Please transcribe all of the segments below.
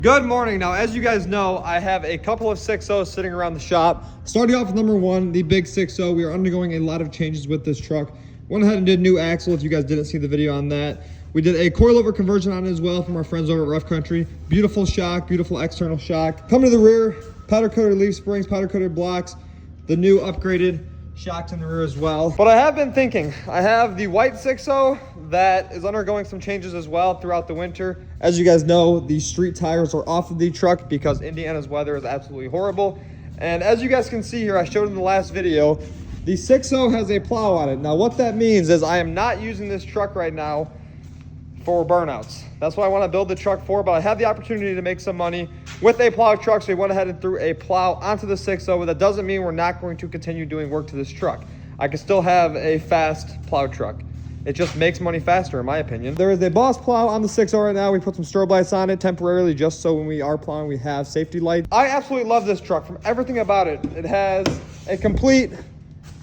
Good morning. Now, as you guys know, I have a couple of 6.0s sitting around the shop. Starting off with number one, the big 6.0. We are undergoing a lot of changes with this truck. Went ahead and did new axle if you guys didn't see the video on that. We did a coilover conversion on it as well from our friends over at Rough Country. Beautiful shock, beautiful external shock. Coming to the rear, powder coated leaf springs, powder coated blocks, the new upgraded shocks in the rear as well. But I have been thinking, I have the white 6.0 that is undergoing some changes as well throughout the winter. As you guys know, the street tires are off of the truck because Indiana's weather is absolutely horrible. And as you guys can see here, I showed in the last video, the 6.0 has a plow on it. Now what that means is I am not using this truck right now for burnouts. That's what I want to build the truck for, but I have the opportunity to make some money with a plow truck, so we went ahead and threw a plow onto the 6.0, but that doesn't mean we're not going to continue doing work to this truck. I can still have a fast plow truck. It just makes money faster, in my opinion. There is a Boss plow on the 6.0 right now. We put some strobe lights on it temporarily just so when we are plowing, we have safety lights. I absolutely love this truck from everything about it. It has a complete,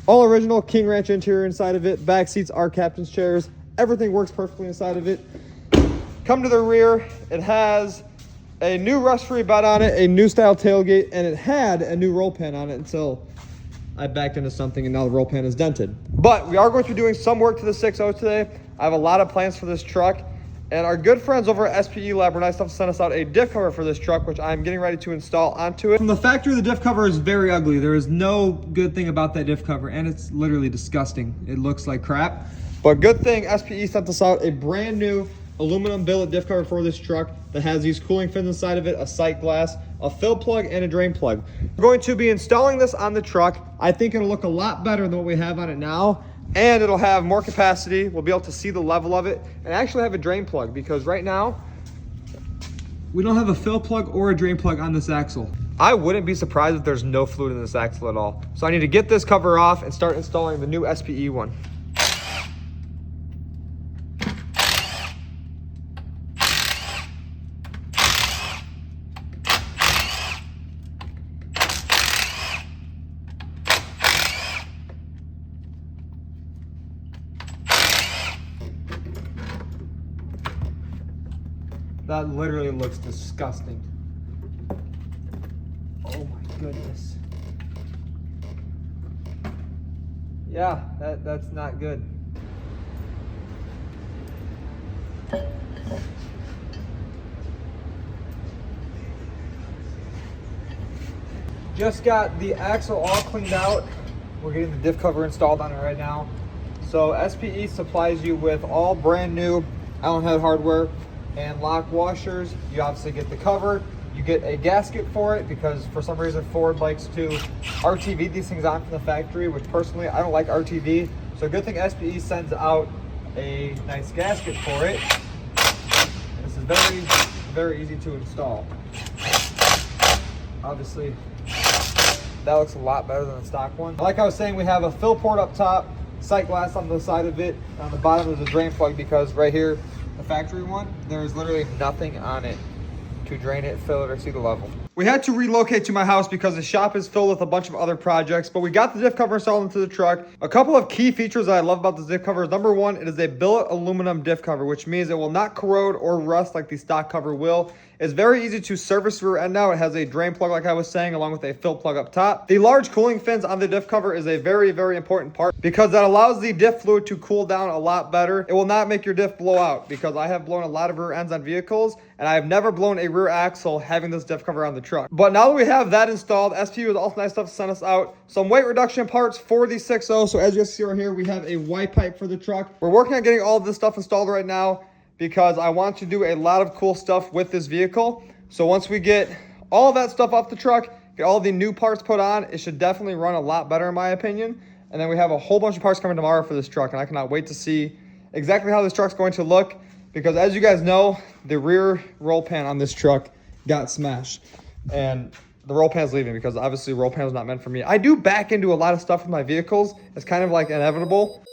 all original King Ranch interior inside of it. Back seats are captain's chairs. Everything works perfectly inside of it. Come to the rear, it has a new rust-free bed on it, a new style tailgate, and it had a new roll pan on it until I backed into something and now the roll pan is dented. But we are going to be doing some work to the 6.0 today. I have a lot of plans for this truck, and our good friends over at SPE Lab were nice enough to send us out a diff cover for this truck, which I'm getting ready to install onto it. From the factory, the diff cover is very ugly. There is no good thing about that diff cover, and it's literally disgusting. It looks like crap. But good thing SPE sent us out a brand new aluminum billet diff cover for this truck that has these cooling fins inside of it, a sight glass, a fill plug, and a drain plug. We're going to be installing this on the truck. I think it'll look a lot better than what we have on it now, and it'll have more capacity. We'll be able to see the level of it and actually have a drain plug, because right now we don't have a fill plug or a drain plug on this axle. I wouldn't be surprised if there's no fluid in this axle at all. So I need to get this cover off and start installing the new SPE one. That literally looks disgusting. Oh my goodness. Yeah, that's not good. Just got the axle all cleaned out. We're getting the diff cover installed on it right now. So SPE supplies you with all brand new Allen head hardware and lock washers. You obviously get the cover. You get a gasket for it because for some reason Ford likes to RTV these things on from the factory, which personally I don't like RTV. So good thing SPE sends out a nice gasket for it. And this is very, very easy to install. Obviously, that looks a lot better than the stock one. Like I was saying, we have a fill port up top, sight glass on the side of it. On the bottom is a drain plug because right here, the factory one, there's literally nothing on it to drain it, fill it, or see the level. We had to relocate to my house because the shop is filled with a bunch of other projects, but we got the diff cover installed into the truck. A couple of key features that I love about this diff cover is number one, it is a billet aluminum diff cover, which means it will not corrode or rust like the stock cover will. It's very easy to service rear end now. It has a drain plug, like I was saying, along with a fill plug up top. The large cooling fins on the diff cover is a very, very important part because that allows the diff fluid to cool down a lot better. It will not make your diff blow out because I have blown a lot of rear ends on vehicles and I have never blown a rear axle having this diff cover on the truck. But now that we have that installed, SPE was also nice enough to send us out some weight reduction parts for the 6.0. So as you see right here, we have a Y pipe for the truck. We're working on getting all of this stuff installed right now because I want to do a lot of cool stuff with this vehicle. So once we get all of that stuff off the truck, get all the new parts put on, it should definitely run a lot better in my opinion. And then we have a whole bunch of parts coming tomorrow for this truck, and I cannot wait to see exactly how this truck's going to look because as you guys know, the rear roll pan on this truck got smashed. And the roll pan's leaving because obviously roll pan is not meant for me. I do back into a lot of stuff with my vehicles. It's kind of like inevitable.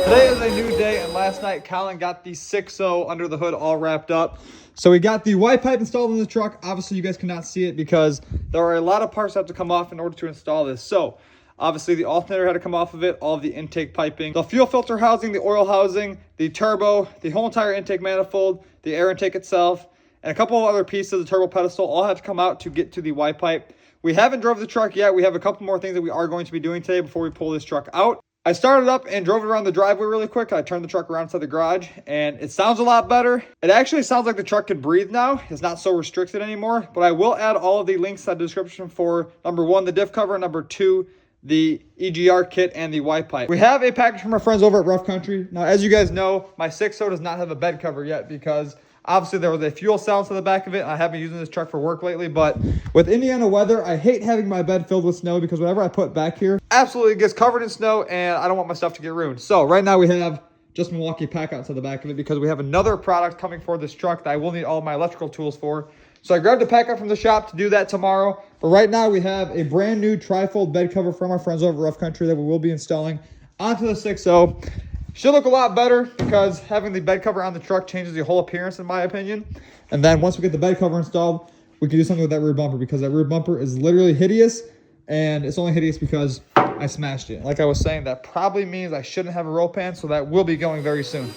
Today is a new day, and last night, Colin got the 6.0 under the hood all wrapped up. So we got the white pipe installed in the truck. Obviously, you guys cannot see it because there are a lot of parts that have to come off in order to install this. So obviously, the alternator had to come off of it, all of the intake piping, the fuel filter housing, the oil housing, the turbo, the whole entire intake manifold, the air intake itself, and a couple of other pieces of the turbo pedestal all had to come out to get to the white pipe. We haven't drove the truck yet. We have a couple more things that we are going to be doing today before we pull this truck out. I started up and drove it around the driveway really quick. I turned the truck around to the garage and it sounds a lot better. It actually sounds like the truck can breathe now. It's not so restricted anymore, but I will add all of the links in the description for number 1, the diff cover, number 2, the EGR kit, and the white pipe. We have a package from our friends over at Rough Country. Now, as you guys know, my 6.0 does not have a bed cover yet because obviously there was a fuel silence on the back of it. I haven't been using this truck for work lately, but with Indiana weather, I hate having my bed filled with snow because whatever I put back here absolutely gets covered in snow and I don't want my stuff to get ruined. So right now we have just Milwaukee pack outs on the back of it because we have another product coming for this truck that I will need all my electrical tools for. So I grabbed a pack out from the shop to do that tomorrow. But right now we have a brand new trifold bed cover from our friends over at Rough Country that we will be installing onto the 6.0. Should look a lot better because having the bed cover on the truck changes the whole appearance in my opinion. And then once we get the bed cover installed, we can do something with that rear bumper because that rear bumper is literally hideous. And it's only hideous because I smashed it. Like I was saying, that probably means I shouldn't have a roll pan, so that will be going very soon.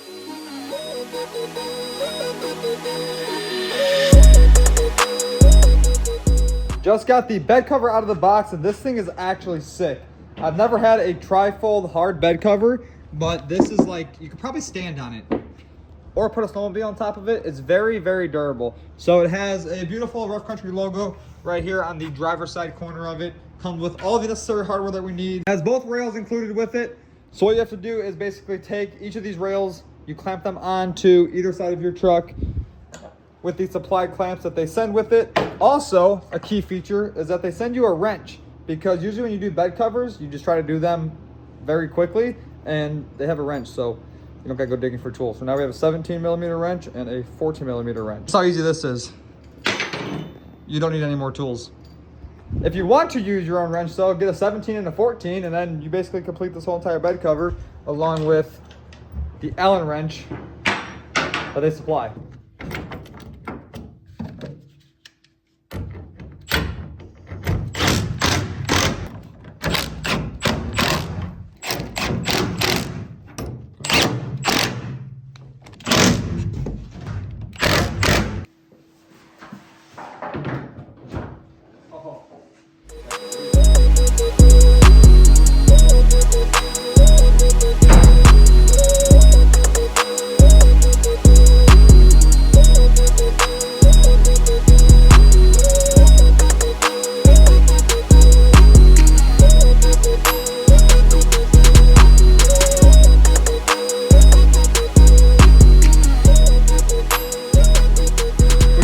Just got the bed cover out of the box and this thing is actually sick. I've never had a trifold hard bed cover, but this is like, you could probably stand on it or put a snowmobile on top of it. It's very, very durable. So it has a beautiful Rough Country logo right here on the driver's side corner of it. Comes with all the necessary hardware that we need. It has both rails included with it. So what you have to do is basically take each of these rails, you clamp them onto either side of your truck with the supplied clamps that they send with it. Also, a key feature is that they send you a wrench because usually when you do bed covers, you just try to do them very quickly and they have a wrench, so you don't gotta go digging for tools. So now we have a 17mm wrench and a 14mm wrench. That's how easy this is. You don't need any more tools. If you want to use your own wrench though, get a 17 and a 14 and then you basically complete this whole entire bed cover along with the Allen wrench that they supply.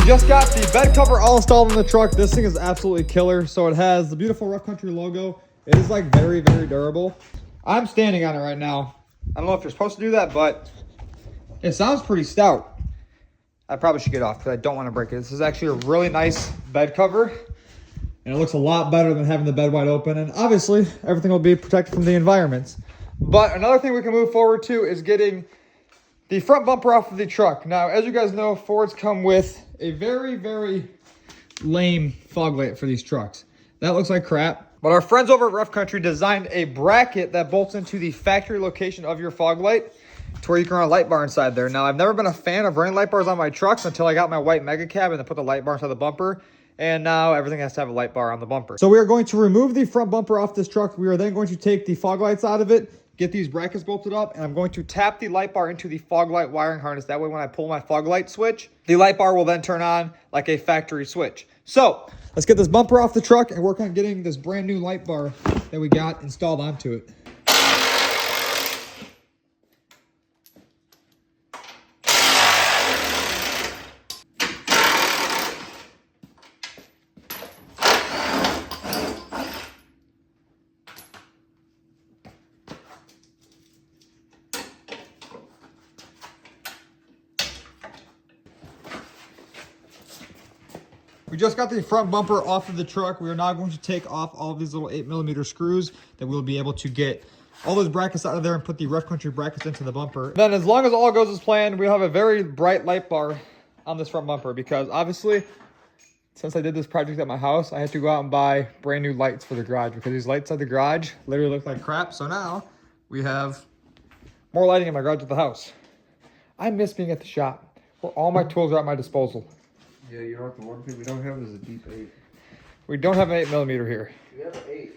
Just got the bed cover all installed in the truck. This thing is absolutely killer. So it has the beautiful Rough Country logo. It is like very, very durable. I'm standing on it right now. I don't know if you're supposed to do that, but it sounds pretty stout. I probably should get off because I don't want to break it. This is actually a really nice bed cover. And it looks a lot better than having the bed wide open. And obviously, everything will be protected from the environment. But another thing we can move forward to is getting the front bumper off of the truck. Now, as you guys know, Fords come with a very, very lame fog light for these trucks. That looks like crap. But our friends over at Rough Country designed a bracket that bolts into the factory location of your fog light to where you can run a light bar inside there. Now, I've never been a fan of running light bars on my trucks until I got my white Mega Cab and then put the light bar inside the bumper. And now everything has to have a light bar on the bumper. So we are going to remove the front bumper off this truck. We are then going to take the fog lights out of it, get these brackets bolted up, and I'm going to tap the light bar into the fog light wiring harness. That way when I pull my fog light switch, the light bar will then turn on like a factory switch. So let's get this bumper off the truck and work on getting this brand new light bar that we got installed onto it. We just got the front bumper off of the truck. We are now going to take off all of these little 8mm screws that we'll be able to get all those brackets out of there and put the Rough Country brackets into the bumper. Then as long as all goes as planned, we'll have a very bright light bar on this front bumper, because obviously, since I did this project at my house, I had to go out and buy brand new lights for the garage, because these lights at the garage literally look like crap. So now we have more lighting in my garage at the house. I miss being at the shop where all my tools are at my disposal. Yeah, you know what? The one thing we don't have is a deep 8. We don't have an 8mm here. We have an 8.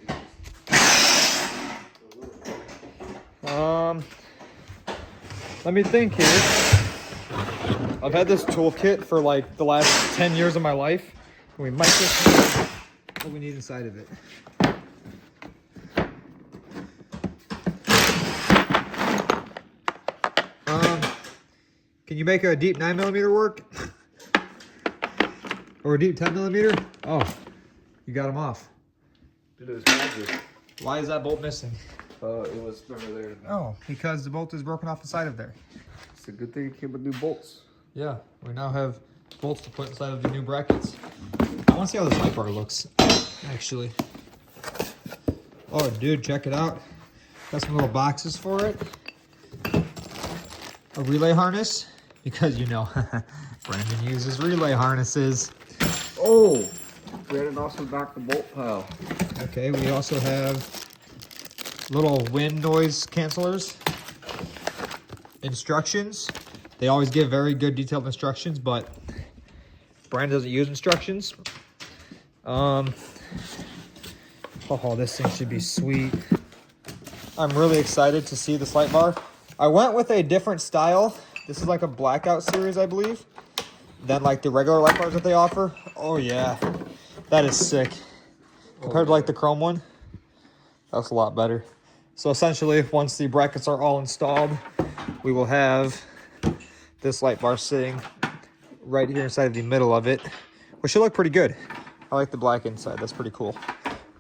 Let me think here. I've had this toolkit for like the last 10 years of my life. And we might just know what we need inside of it. Can you make a deep 9mm work? Or a deep 10mm? Oh, you got them off. Dude, it was magic. Why is that bolt missing? It was never there. Oh, because the bolt is broken off the side of there. It's a good thing it came with new bolts. Yeah, we now have bolts to put inside of the new brackets. I want to see how this light bar looks, actually. Oh, dude, check it out. Got some little boxes for it. A relay harness, because you know, Brandon uses relay harnesses. Oh, Brandon also knocked the bolt pile. Okay, we also have little wind noise cancelers. Instructions. They always give very good detailed instructions, but Brandon doesn't use instructions. Oh, this thing should be sweet. I'm really excited to see this light bar. I went with a different style. This is like a blackout series, I believe, than like the regular light bars that they offer. Oh yeah, that is sick. Compared to like the chrome one, that's a lot better. So essentially, once the brackets are all installed, we will have this light bar sitting right here inside of the middle of it, which should look pretty good. I like the black inside, that's pretty cool.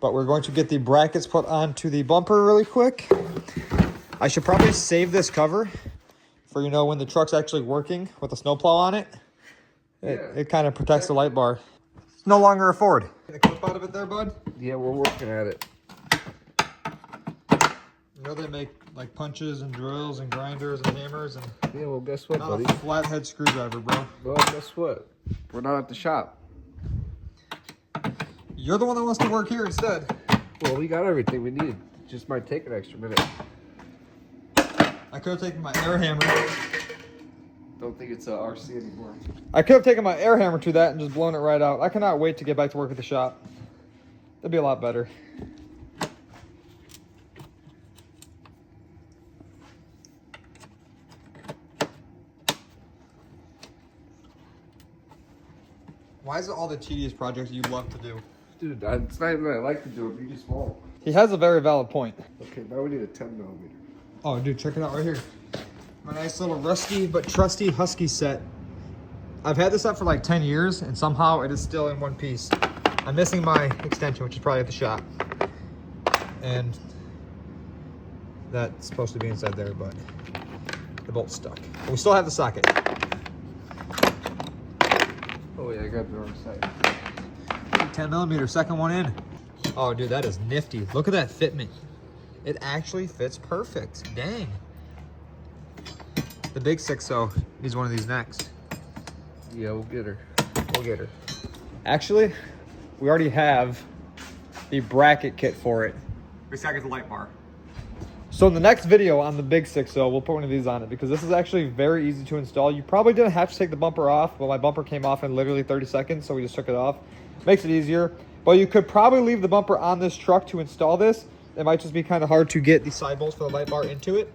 But we're going to get the brackets put onto the bumper really quick. I should probably save this cover for, you know, when the truck's actually working with a snowplow on it. It kind of protects the light bar. It's no longer a Ford. Get a clip out of it there, bud? Yeah, we're working at it. You know they make like punches and drills and grinders and hammers and... Yeah, well, guess what, not buddy? a flathead screwdriver, bro. Well, guess what? We're not at the shop. You're the one that wants to work here instead. Well, we got everything we need. It just might take an extra minute. I could have taken my air hammer. Don't think it's a RC anymore. I could have taken my air hammer to that and just blown it right out. I cannot wait to get back to work at the shop. That'd be a lot better. Why is it all the tedious projects you love to do? Dude, it's not even that I like to do it, you just won't. He has a very valid point. Okay, now we need a 10mm. Oh, dude, check it out right here. My nice little rusty but trusty Husky set. I've had this set for like 10 years, and somehow it is still in one piece. I'm missing my extension, which is probably at the shop. And that's supposed to be inside there, but the bolt's stuck. But we still have the socket. Oh yeah, I got the wrong side. 10mm, second one in. Oh, dude, that is nifty. Look at that fitment. It actually fits perfect. Dang. The big 6.0 needs one of these next. Yeah, we'll get her. We'll get her. Actually, we already have the bracket kit for it. We just gotta get the light bar. So in the next video on the big 6.0, we'll put one of these on it, because this is actually very easy to install. You probably didn't have to take the bumper off, but my bumper came off in literally 30 seconds, so we just took it off. Makes it easier. But you could probably leave the bumper on this truck to install this. It might just be kind of hard to get the side bolts for the light bar into it.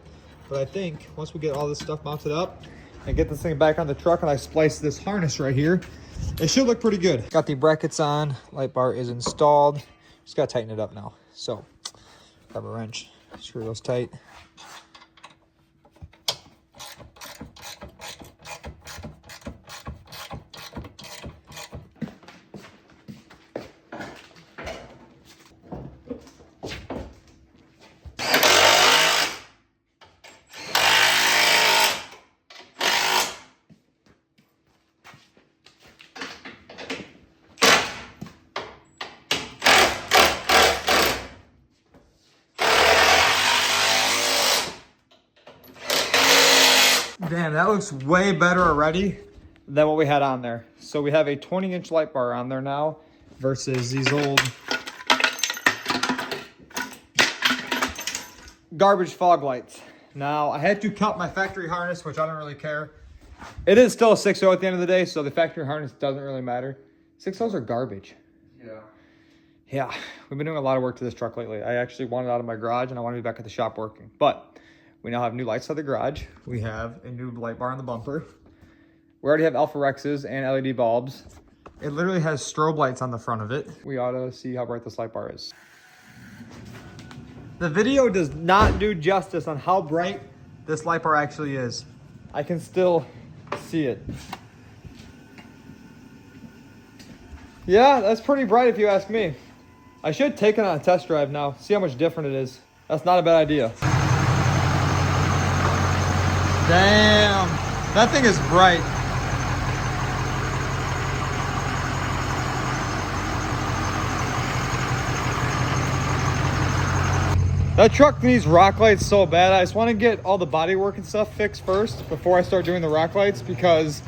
But I think once we get all this stuff mounted up and get this thing back on the truck, and I splice this harness right here, it should look pretty good. Got the brackets on, light bar is installed. Just gotta tighten it up now. So, grab a wrench, screw those tight. Damn, that looks way better already than what we had on there. So we have a 20-inch light bar on there now versus these old garbage fog lights. Now, I had to cut my factory harness, which I don't really care. It is still a 6.0 at the end of the day, so the factory harness doesn't really matter. 6.0s are garbage. Yeah. Yeah, we've been doing a lot of work to this truck lately. I actually wanted it out of my garage, and I want to be back at the shop working. But we now have new lights to the garage. We have a new light bar on the bumper. We already have Alpha Rexes and LED bulbs. It literally has strobe lights on the front of it. We ought to see how bright this light bar is. The video does not do justice on how bright this light bar actually is. I can still see it. Yeah, that's pretty bright if you ask me. I should take it on a test drive now, see how much different it is. That's not a bad idea. Damn, that thing is bright. That truck needs rock lights so bad. I just want to get all the body work and stuff fixed first before I start doing the rock lights, because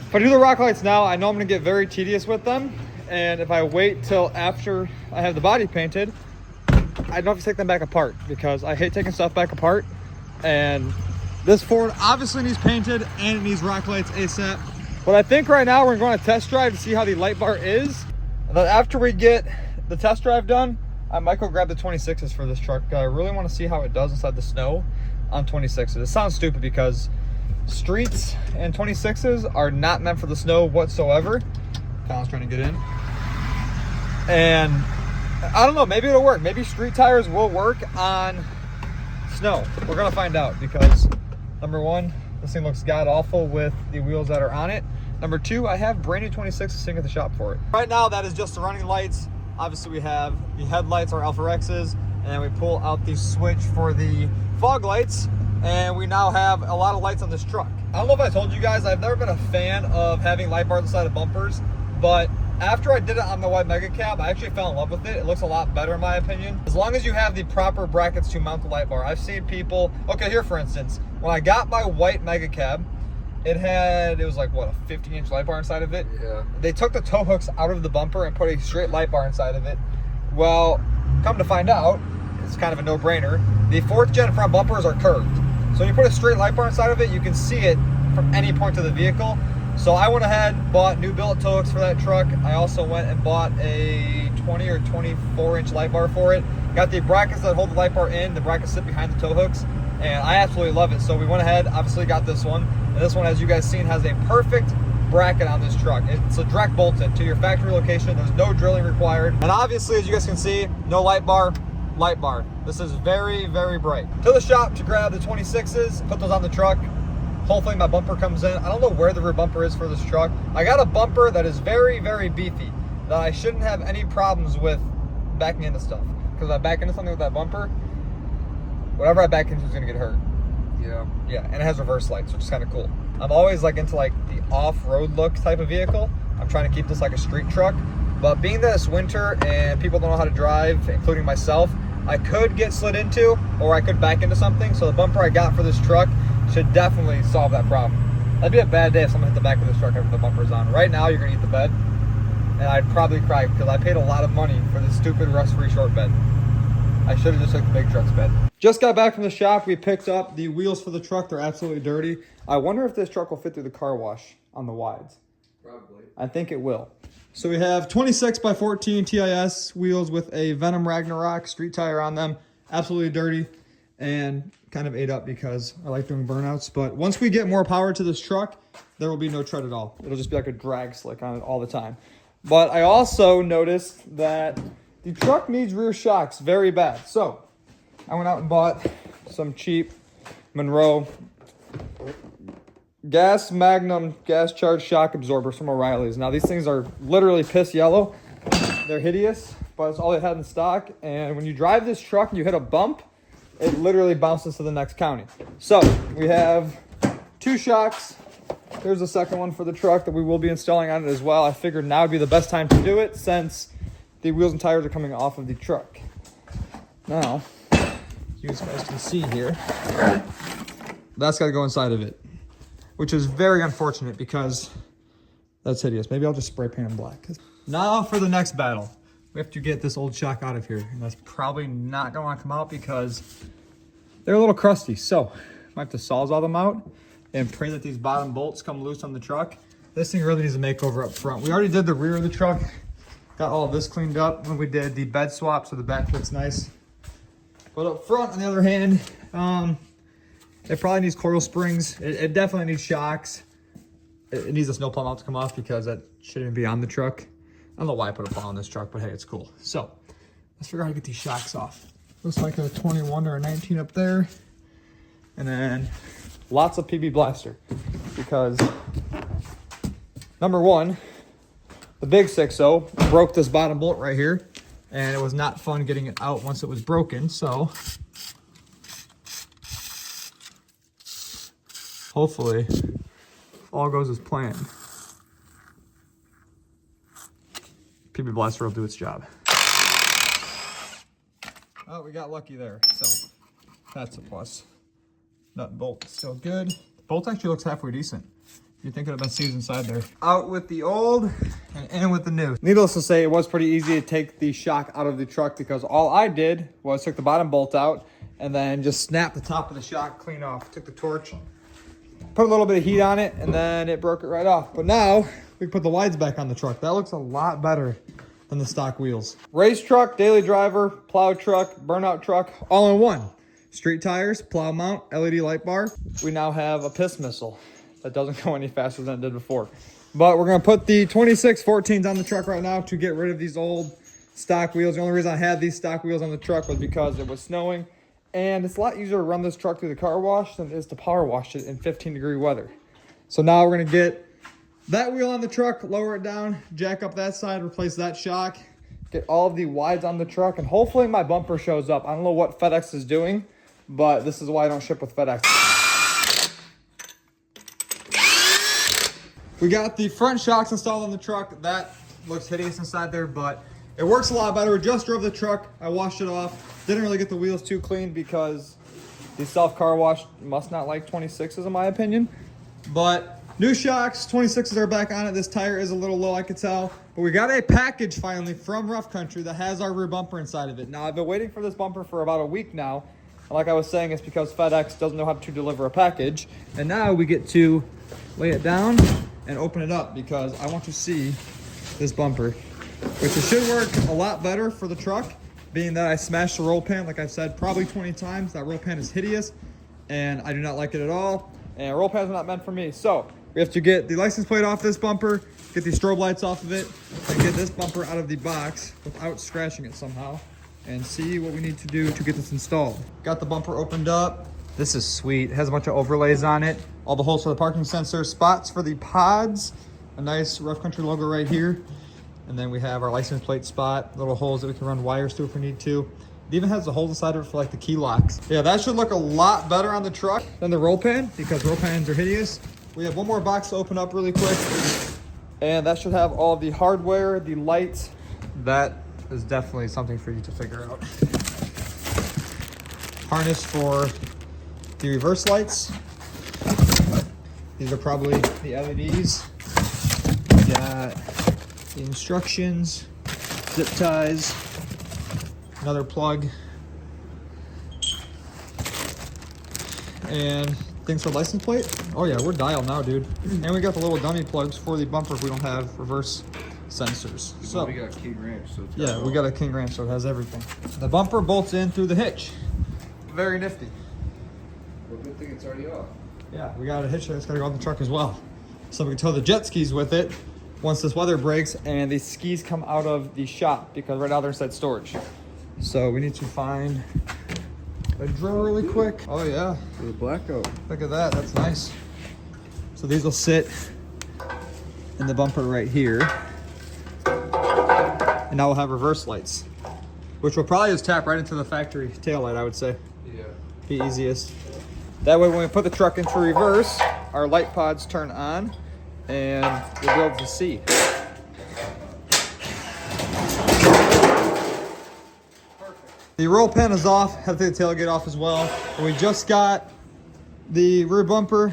if I do the rock lights now, I know I'm going to get very tedious with them. And if I wait till after I have the body painted, I don't have to take them back apart, because I hate taking stuff back apart. And this Ford obviously needs painted and it needs rock lights ASAP. But I think right now we're going to test drive to see how the light bar is. And then after we get the test drive done, I might go grab the 26s for this truck. I really want to see how it does inside the snow on 26s. It sounds stupid because streets and 26s are not meant for the snow whatsoever. Colin's trying to get in. And I don't know, maybe it'll work. Maybe street tires will work on snow. We're going to find out, because number one, this thing looks god awful with the wheels that are on it. Number two, I have brand new 26s sitting at the shop for it. Right now, that is just the running lights. Obviously, we have the headlights, our Alpha Rexes, and then we pull out the switch for the fog lights, and we now have a lot of lights on this truck. I don't know if I told you guys, I've never been a fan of having light bars inside of bumpers, but after I did it on the white Mega Cab, I actually fell in love with it. It looks a lot better in my opinion. As long as you have the proper brackets to mount the light bar. I've seen people, okay, here for instance, when I got my white Mega Cab, it was like, what, a 50-inch light bar inside of it? Yeah. They took the tow hooks out of the bumper and put a straight light bar inside of it. Well, come to find out, it's kind of a no-brainer. The 4th gen front bumpers are curved. So when you put a straight light bar inside of it, you can see it from any point of the vehicle. So I went ahead, bought new billet tow hooks for that truck. I also went and bought a 20 or 24-inch light bar for it. Got the brackets that hold the light bar in. The brackets sit behind the tow hooks, and I absolutely love it. So we went ahead, obviously got this one. And this one, as you guys seen, has a perfect bracket on this truck. It's a direct bolted to your factory location. There's no drilling required. And obviously, as you guys can see, no light bar, light bar. This is very, very bright. To the shop to grab the 26s, put those on the truck. Hopefully my bumper comes in. I don't know where the rear bumper is for this truck. I got a bumper that is very, very beefy, that I shouldn't have any problems with backing into stuff. Because if I back into something with that bumper, whatever I back into is gonna get hurt. Yeah. Yeah, and it has reverse lights, which is kind of cool. I'm always like into like the off-road look type of vehicle. I'm trying to keep this like a street truck. But being that it's winter and people don't know how to drive, including myself, I could get slid into, or I could back into something. So the bumper I got for this truck should definitely solve that problem. That'd be a bad day if someone hit the back of this truck after the bumper's on. Right now, you're gonna eat the bed. And I'd probably cry because I paid a lot of money for this stupid rust-free short bed. I should have just took the big truck's bed. Just got back from the shop. We picked up the wheels for the truck. They're absolutely dirty. I wonder if this truck will fit through the car wash on the wides. Probably. I think it will. So we have 26 by 14 TIS wheels with a Venom Ragnarok street tire on them. Absolutely dirty and kind of ate up because I like doing burnouts. But once we get more power to this truck, there will be no tread at all. It'll just be like a drag slick on it all the time. But I also noticed that the truck needs rear shocks very bad. So I went out and bought some cheap Monroe Gas Magnum gas charge shock absorbers from O'Reilly's. Now these things are literally piss yellow. They're hideous, but it's all they had in stock. And when you drive this truck and you hit a bump, it literally bounces to the next county. So we have 2 shocks. Here's the second one for the truck that we will be installing on it as well. I figured now would be the best time to do it since the wheels and tires are coming off of the truck. Now, as you guys can see here, That's got to go inside of it, which is very unfortunate because that's hideous. Maybe I'll just spray paint them black. Now for the next battle. We have to get this old shock out of here. And that's probably not going to come out because they're a little crusty. So I have to Sawzall them out and pray that these bottom bolts come loose on the truck. This thing really needs a makeover up front. We already did the rear of the truck. Got all of this cleaned up when we did the bed swap, so the back looks nice. But up front, on the other hand, it probably needs coil springs. It definitely needs shocks. It needs a snow plow mount to come off because that shouldn't be on the truck. I don't know why I put a plow on this truck, but hey, it's cool. So let's figure out how to get these shocks off. Looks like a 21 or a 19 up there. And then lots of PB Blaster because number one, the big 6.0 broke this bottom bolt right here, and it was not fun getting it out once it was broken. So hopefully all goes as planned. PB Blaster will do its job. Oh, we got lucky there, so that's a plus. Nut and bolt still good. The bolt actually looks halfway decent. You think it would have been seized inside there. Out with the old and in with the new. Needless to say, it was pretty easy to take the shock out of the truck because all I did was took the bottom bolt out and then just snapped the top of the shock clean off. Took the torch, put a little bit of heat on it, and then it broke it right off. But now we put the wides back on the truck. That looks a lot better than the stock wheels. Race truck, daily driver, plow truck, burnout truck, all in one. Street tires, plow mount, LED light bar. We now have a piss missile that doesn't go any faster than it did before. But we're gonna put the 2614s on the truck right now to get rid of these old stock wheels. The only reason I had these stock wheels on the truck was because it was snowing. And it's a lot easier to run this truck through the car wash than it is to power wash it in 15-degree weather. So now we're gonna get that wheel on the truck, lower it down, jack up that side, replace that shock, get all of the wides on the truck, and hopefully my bumper shows up. I don't know what FedEx is doing, but this is why I don't ship with FedEx. We got the front shocks installed on the truck. That looks hideous inside there, but it works a lot better. We just drove the truck. I washed it off. Didn't really get the wheels too clean because the self-car wash must not like 26s in my opinion. But new shocks, 26s are back on it. This tire is a little low, I could tell. But we got a package finally from Rough Country that has our rear bumper inside of it. Now, I've been waiting for this bumper for about a week now. And like I was saying, it's because FedEx doesn't know how to deliver a package. And now we get to lay it down and open it up because I want to see this bumper, which it should work a lot better for the truck, being that I smashed the roll pan, like I've said, probably 20 times. That roll pan is hideous and I do not like it at all. And roll pans are not meant for me. So we have to get the license plate off this bumper, get the strobe lights off of it, and get this bumper out of the box without scratching it somehow, and see what we need to do to get this installed. Got the bumper opened up. This is sweet. It has a bunch of overlays on it. All the holes for the parking sensor, spots for the pods, a nice Rough Country logo right here. And then we have our license plate spot, little holes that we can run wires through if we need to. It even has the holes inside of it for like the key locks. Yeah, that should look a lot better on the truck than the roll pan because roll pans are hideous. We have one more box to open up really quick. And that should have all the hardware, the lights. That is definitely something for you to figure out. Harness for the reverse lights. These are probably the LEDs. We got the instructions, zip ties, another plug, and things for license plate. Oh yeah, we're dialed now, dude. And we got the little dummy plugs for the bumper if we don't have reverse sensors. So we got a King Ranch, so it's yeah, we got a King Ranch, so it has everything. The bumper bolts in through the hitch. Very nifty. Well, good thing it's already off. Yeah, we got a hitch that's gotta go on the truck as well. So we can tow the jet skis with it once this weather breaks and the skis come out of the shop because right now they're inside storage. So we need to find a drill really quick. Oh yeah. For the blackout. Look at that, that's nice. So these will sit in the bumper right here. And now we'll have reverse lights, which will probably just tap right into the factory taillight, I would say. Yeah. Be easiest. That way when we put the truck into reverse, our light pods turn on and we'll be able to see. Perfect. The roll pan is off, have to take the tailgate off as well. And we just got the rear bumper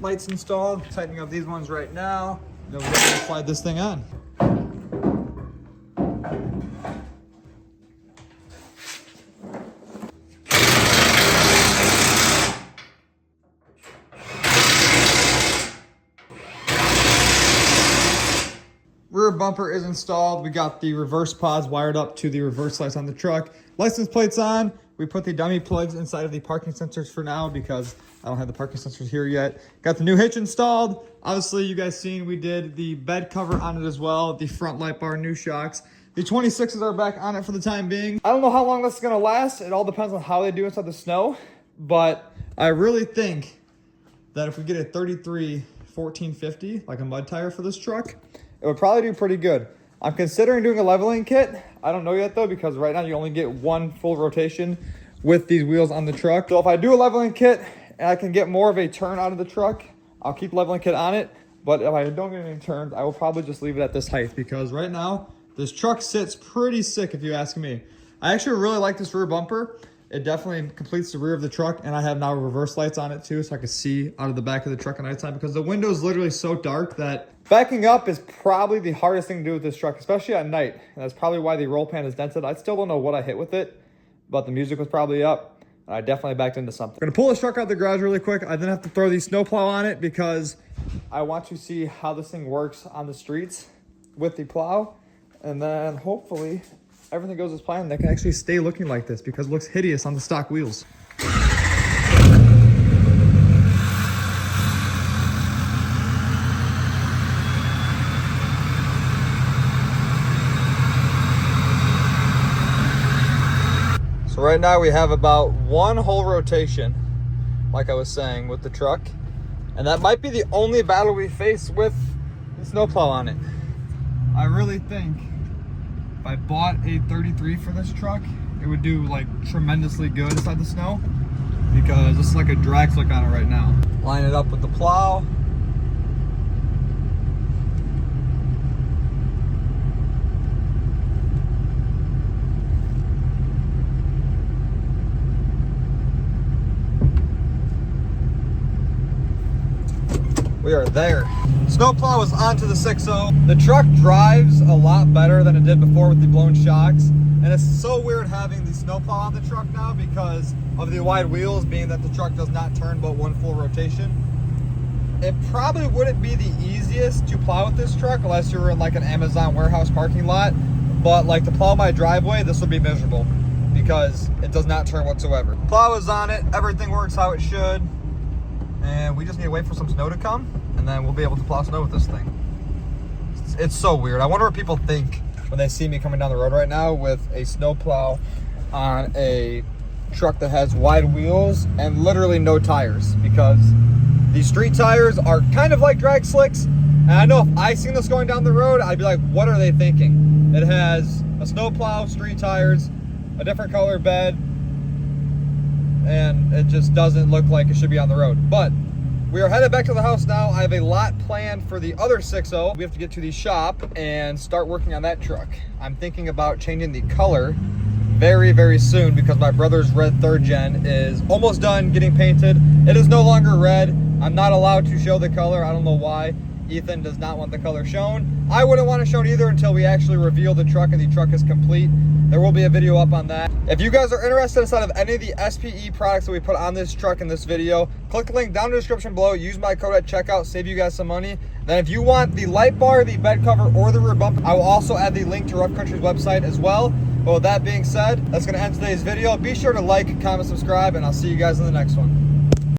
lights installed. Tightening up these ones right now. Then we're gonna slide this thing on. Rear bumper is installed. We got the reverse pods wired up to the reverse lights on the truck. License plates on. We put the dummy plugs inside of the parking sensors for now because I don't have the parking sensors here yet. Got the new hitch installed. Obviously, you guys seen we did the bed cover on it as well. The front light bar, new shocks. The 26s are back on it for the time being. I don't know how long this is gonna last. It all depends on how they do inside the snow. But I really think that if we get a 33 1450, like a mud tire for this truck, it would probably do pretty good. I'm considering doing a leveling kit. I don't know yet though, because right now you only get one full rotation with these wheels on the truck. So if I do a leveling kit and I can get more of a turn out of the truck, I'll keep the leveling kit on it. But if I don't get any turns, I will probably just leave it at this height because right now this truck sits pretty sick if you ask me. I actually really like this rear bumper. It definitely completes the rear of the truck, and I have now reverse lights on it too, so I can see out of the back of the truck at nighttime because the window is literally so dark that backing up is probably the hardest thing to do with this truck, especially at night. And that's probably why the roll pan is dented. I still don't know what I hit with it, but the music was probably up, and I definitely backed into something. I'm gonna pull this truck out of the garage really quick. I then have to throw the snowplow on it because I want to see how this thing works on the streets with the plow, and then hopefully everything goes as planned. They can actually stay looking like this because it looks hideous on the stock wheels. So right now we have about one whole rotation, like I was saying, with the truck. And that might be the only battle we face with the snowplow on it. I really think if I bought a 33 for this truck, it would do like tremendously good inside the snow because this is like a drag slick on it right now. Line it up with the plow. We are there. Snowplow is onto the 6.0. The truck drives a lot better than it did before with the blown shocks. And it's so weird having the snowplow on the truck now because of the wide wheels, being that the truck does not turn but one full rotation. It probably wouldn't be the easiest to plow with this truck unless you were in like an Amazon warehouse parking lot. But like to plow my driveway, this would be miserable because it does not turn whatsoever. Plow is on it, everything works how it should. And we just need to wait for some snow to come, and then we'll be able to plow snow with this thing. It's so weird. I wonder what people think when they see me coming down the road right now with a snow plow on a truck that has wide wheels and literally no tires, because these street tires are kind of like drag slicks. And I know if I seen this going down the road, I'd be like, what are they thinking? It has a snow plow, street tires, a different color bed, and it just doesn't look like it should be on the road. But we are headed back to the house now. I have a lot planned for the other 6.0. We have to get to the shop and start working on that truck. I'm thinking about changing the color very, very soon because my brother's red 3rd gen is almost done getting painted. It is no longer red. I'm not allowed to show the color. I don't know why. Ethan does not want the color shown. I wouldn't want it shown either until we actually reveal the truck and the truck is complete. There will be a video up on that. If you guys are interested inside of any of the SPE products that we put on this truck in this video, click the link down in the description below. Use my code at checkout, save you guys some money. Then if you want the light bar, the bed cover, or the rear bumper, I will also add the link to Rough Country's website as well. But with that being said, that's gonna end today's video. Be sure to like, comment, subscribe, and I'll see you guys in the next one.